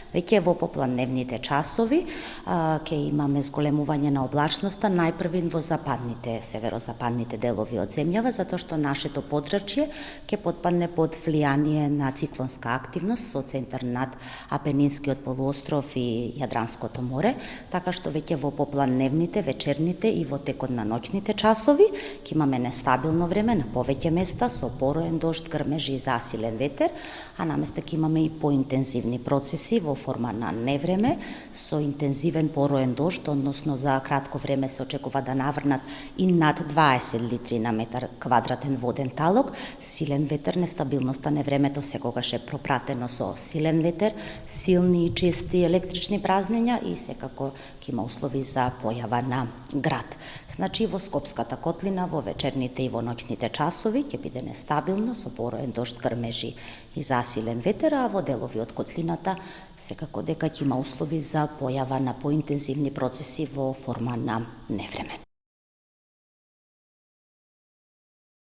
Веќе во попладневните часови ќе имаме зголемување на облачноста, најпрвин во западните, северозападните делови од земјава, затоа што нашето подрачје ќе потпадне под влијание на циклонска активност со центар над Апенинскиот полуостров и Јадранското море, така што веќе во попладневните, вечерните и во текот на ноќните часови ќе имаме нестабилно време на повеќе места со пороен дожд, грмежи и засилен ветер, а наместа ќе имаме и поинтензивни процеси во форма на невреме со интензивен пороен дожд, односно за кратко време се очекува да наврнат и над 20 литри на метар квадратен воден талок, силен ветер, нестабилноста на времето секогаш е пропратено со силен ветер, силни и чести електрични празнења и секако ќе има услови за појава на град. Значи во Скопската котлина во вечерните и во ноќните часови ќе биде нестабилно со пороен дожд, грмежи и засилен ветер, а во делови од котлината секако дека ќе има услови за појава на поинтензивни процеси во форма на невреме.